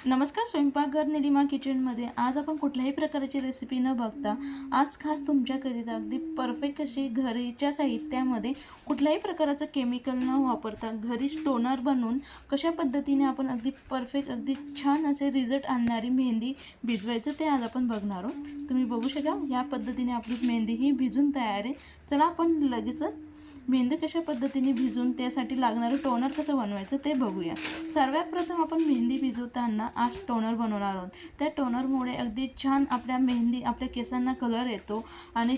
नमस्कार. स्वयंपाकघर निलिमा किचनमध्ये आज आपण कुठल्याही प्रकारची रेसिपी न बघता आज खास तुमच्याकरिता अगदी परफेक्ट अशी घरीच्या साहित्यामध्ये कुठल्याही प्रकारचं केमिकल न वापरता घरीच टोनर बनवून कशा पद्धतीने आपण अगदी परफेक्ट अगदी छान असे रिझल्ट आणणारी मेहंदी भिजवायचं ते आज आपण बघणार आहोत. तुम्ही बघू शकाल या पद्धतीने आपली मेहंदी ही भिजून तयार आहे. चला आपण लगेचच मेहंदी कशा पद्धतीने भिजून त्यासाठी लागणारं टोनर कसं बनवायचं ते बघूया. सर्वात प्रथम आपण मेहंदी भिजवताना आज टोनर बनवणार आहोत. त्या टोनरमुळे अगदी छान आपल्या मेहंदी आपल्या केसांना कलर येतो आणि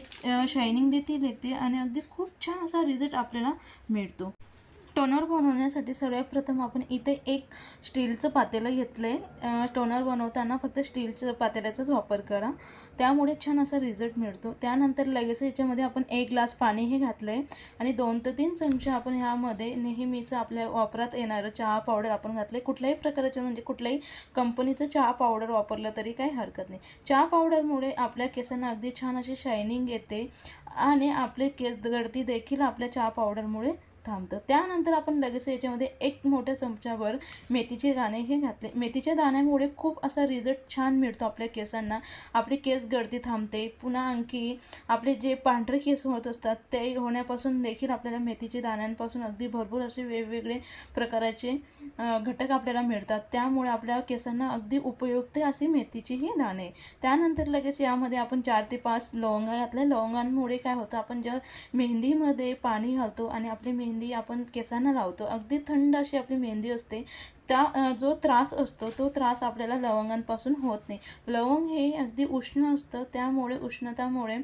शायनिंग देखील येते आणि अगदी खूप छान असा रिझल्ट आपल्याला मिळतो. टोनर बनवण्यासाठी सर्वात प्रथम आपण इथे एक स्टीलचं पातेलं घेतलं आहे. टोनर बनवताना फक्त स्टीलचं पातेल्याचाच वापर करा, त्यामुळे छान असा रिझल्ट मिळतो. त्यानंतर लगेच याच्यामध्ये आपण 1 ग्लास पाणी हे घातलं आहे आणि 2 ते 3 चमचे आपण ह्यामध्ये नेहमीचं आपल्या वापरात येणारं चहा पावडर आपण घातलं आहे. कुठल्याही प्रकारचं म्हणजे कुठल्याही कंपनीचं चहा पावडर वापरलं तरी काही हरकत नाही. चहा पावडरमुळे आपल्या केसांना अगदी छान अशी शायनिंग येते आणि आपले केस गळती देखील आपल्या चहा पावडरमुळे थांबतं. त्यानंतर आपण लगेच याच्यामध्ये 1 मोठ्या चमच्यावर मेथीचे दाणे हे घातले. मेथीच्या दाण्यामुळे खूप असा रिझल्ट छान मिळतो आपल्या केसांना. आपले केस गळती थांबते. पुन्हा आणखी आपले जे पांढरे केस होत असतात ते होण्यापासून देखील आपल्याला मेथीच्या दाण्यांपासून अगदी भरपूर असे वेगवेगळे प्रकारचे घटक आपल्याला मिळतात. त्यामुळे आपल्या केसांना अगदी उपयुक्त अशी मेथीची ही दाणे. त्यानंतर लगेच यामध्ये आपण 4 ते 5 लवंगा घातल्या. लवंगांमुळे काय होतं, आपण जेव्हा मेहंदीमध्ये पाणी घालतो आणि आपली मेहंदी आपण केसांना लावतो, अगदी थंड अशी आपली मेहंदी असते. जो त्रास असतो तो त्रास आपल्याला लवंगांपासून होत नाही. लवंग हे अगदी उष्ण असतं, त्यामुळे उष्णतामुळे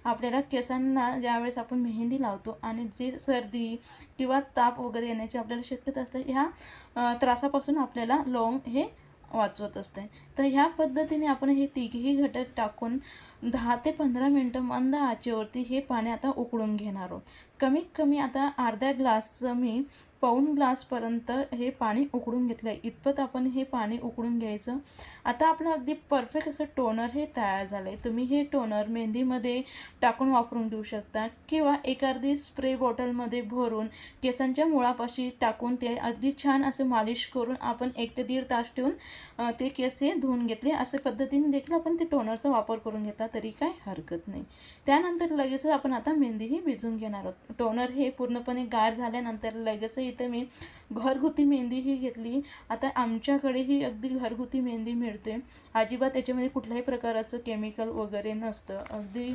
आपल्याला केसांना ज्यावेळेस आपण मेहंदी लावतो आणि जे सर्दी किंवा ताप वगैरे येण्याची आपल्याला शक्यता असते, ह्या त्रासापासून आपल्याला लवंग हे वाचवत असते. तर ह्या पद्धतीने आपण हे तिघही घटक टाकून 10 ते 15 मिनटं मंद आचेवरती हे पाणी आता उकळून घेणार आहोत. कमीत कमी आता अर्धा ग्लासचं मी पाऊण ग्लासपर्यंत हे पाणी उकळून घेतलं आहे. इतपत आपण हे पाणी उकळून घ्यायचं. आता आपलं अगदी परफेक्ट असं टोनर हे तयार झालं आहे. तुम्ही हे टोनर मेहंदीमध्ये टाकून वापरून घेऊ शकता किंवा एखादी स्प्रे बॉटलमध्ये भरून केसांच्या मुळापाशी टाकून ते अगदी छान असं मालिश करून आपण 1 ते 1.5 तास ठेवून ते केस हे धुवून घेतले. अशा पद्धतीने देखील आपण ते टोनरचा वापर करून घेतला तरी काय हरकत नाही. त्यानंतर लगेच आपण आता मेहंदीही भिजून घेणार आहोत. टोनर हे पूर्णपणे गार झाल्यानंतर लगेच इथे मी घरगुती मेहंदी ही घेतली. आता आमच्याकडे ही अगदी घरगुती मेहंदी मिळते. अजिबात याच्यामध्ये कुठल्याही प्रकारचं केमिकल वगैरे नसतं. अगदी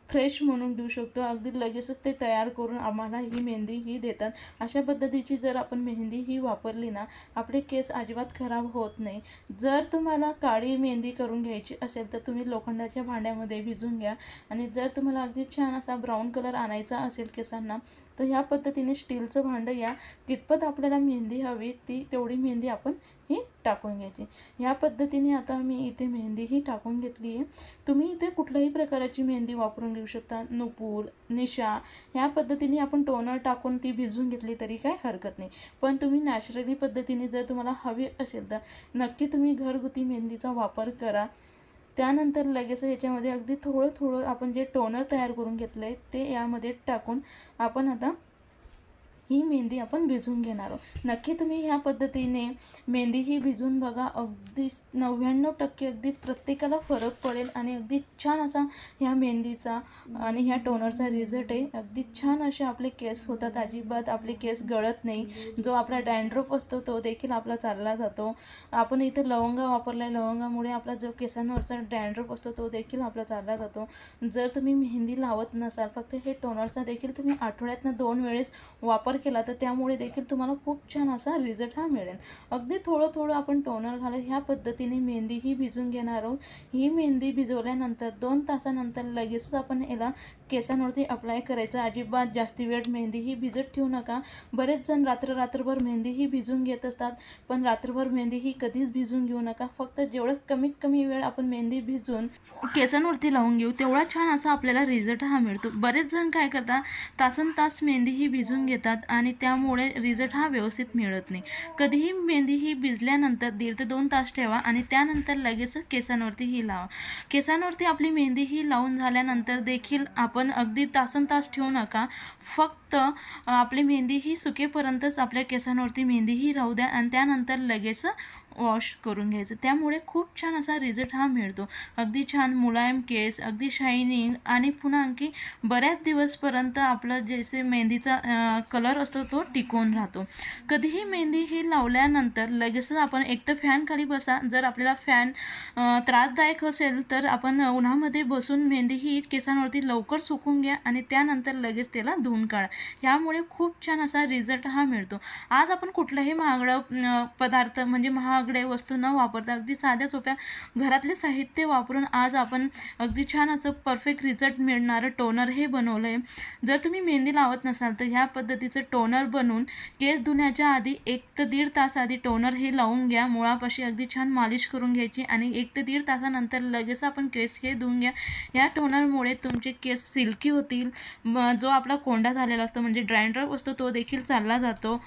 फ्रेश म्हणून देऊ शकतो. अगदी लगेचच ते तयार करून आम्हाला ही मेहंदी ही देतात. अशा पद्धतीची जर आपण मेहंदी ही वापरली ना, आपले केस अजिबात खराब होत नाही. जर तुम्हाला काळी मेहंदी करून घ्यायची असेल तर तुम्ही लोखंडाच्या भांड्यामध्ये भिजून घ्या आणि जर तुम्हाला अगदी छान असा ब्राऊन कलर आणायचा असेल केसांना तर ह्या पद्धतीने स्टीलचं भांडं या कितपत आपल्याला मेहंदी हवी ती तेवढी मेहंदी आपण ही टाकून घ्यायची. ह्या पद्धतीने आता मी इथे मेहंदी ही टाकून घेतली आहे. तुम्ही इथे कुठल्याही प्रकारची मेहंदी वापरून घेऊ शकता. नुपूर, निशा ह्या पद्धतीने आपण टोनर टाकून ती भिजून घेतली तरी काय हरकत नाही. पण तुम्ही नॅचरली पद्धतीने जर तुम्हाला हवी असेल तर नक्की तुम्ही घरगुती मेहंदीचा वापर करा. त्यानंतर लगेच याच्यामध्ये अगदी थोडं थोडं आपण जे टोनर तयार करून घेतलं आहे ते यामध्ये टाकून आपण आता ही मेहंदी आपण भिजवून घेणार आहोत. नक्की तुम्ही ह्या पद्धतीने मेहंदी ही भिजवून बघा. अगदी 99% अगदी प्रत्येकाला फरक पडेल आणि अगदी छान असा ह्या मेहंदीचा आणि ह्या टोनरचा रिझल्ट आहे. अगदी छान असे आपले केस होतात. अजिबात आपले केस गळत नाही. जो आपला डॅन्ड्रफ असतो तो देखील आपला चालला जातो. आपण इथे लवंगा वापरला आहे. लवंगामुळे आपला जो केसांवरचा डॅन्ड्रफ असतो तो देखील आपला चालला जातो. जर तुम्ही मेहंदी लावत नसाल, फक्त हे टोनरचा देखील तुम्ही आठवड्यातनं 2 वेळेस वापर केला तर त्यामुळे देखील तुम्हाला खूप छान असा रिझल्ट हा मिळेल. अगदी थोडं थोडं आपण टोनर घालत ह्या पद्धतीने मेहंदी ही भिजून घेणार आहोत. ही मेहंदी भिजवल्यानंतर 2 तासानंतर लगेचच आपण याला केसांवरती अप्लाय करायचं. अजिबात जास्ती वेळ मेहंदी ही भिजत ठेवू नका. बरेच जण रात्रभर मेहंदी ही भिजून घेत असतात, पण रात्रभर मेहंदी ही कधीच भिजून घेऊ नका. फक्त जेवढं कमीत कमी वेळ आपण मेहंदी भिजून केसांवरती लावून घेऊ तेवढा छान असा आपल्याला रिझल्ट हा मिळतो. बरेच जण काय करतात, तासन तास मेहंदी ही भिजून घेतात आणि त्यामुळे रिझल्ट हा व्यवस्थित मिळत नाही. कधीही मेहंदी ही भिजल्यानंतर 1.5 ते 2 तास ठेवा आणि त्यानंतर लगेच केसांवरती ही लावा. केसांवरती आपली मेहंदी ही लावून झाल्यानंतर देखील आपण अगदी तासनतास ठेवू नका. फक्त आपली मेहंदी ही सुकेपर्यंतच आपल्या केसांवरती मेहंदी ही राहू द्या आणि त्यानंतर लगेच वॉश करून घ्यायचं. त्यामुळे खूप छान असा रिझल्ट हा मिळतो. अगदी छान मुलायम केस, अगदी शायनिंग आणि पुन्हा आणखी बऱ्याच दिवसपर्यंत आपलं जसे मेहंदीचा कलर असतो तो टिकून राहतो. कधीही मेहंदी ही लावल्यानंतर लगेचच आपण एक तर फॅनखाली बसा. जर आपल्याला फॅन त्रासदायक असेल तर आपण उन्हामध्ये बसून मेहंदी ही केसांवरती लवकर सुकून घ्या आणि त्यानंतर लगेच त्याला धुवून काढा. यामुळे खूप छान असा रिझल्ट हा मिळतो. आज आपण कुठलाही महागडा पदार्थ म्हणजे महागडे वस्तू न वापरता अगदी साध्या सोप्या घरातले साहित्य वापरून आज आपण अगदी छान असं परफेक्ट रिझल्ट मिळणारं टोनर हे बनवलं आहे. जर तुम्ही मेहंदी लावत नसाल तर ह्या पद्धतीचं टोनर बनवून केस धुण्याच्या आधी 1 ते 1.5 तास आधी टोनर हे लावून घ्या. मुळापाशी अगदी छान मालिश करून घ्यायची आणि 1 ते 1.5 तासानंतर लगेच आपण केस हे धुवून घ्या. या टोनरमुळे तुमचे केस सिल्की होतील. जो आपला कोंडा झालेला असतो म्हणजे ड्रँड्रफ असतो तो देखील चालला जातो.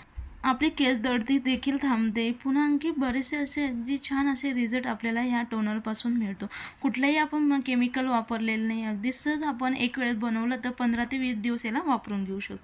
आपली केस गळती देखील थांबते. पुन्हा आणखी बरेचसे असे अगदी छान असे रिझल्ट आपल्याला ह्या टोनरपासून मिळतो. कुठलंही आपण केमिकल वापरलेलं नाही. अगदी सहज आपण एक वेळेस बनवलं तर 15 ते 20 दिवस याला वापरून घेऊ शकतो.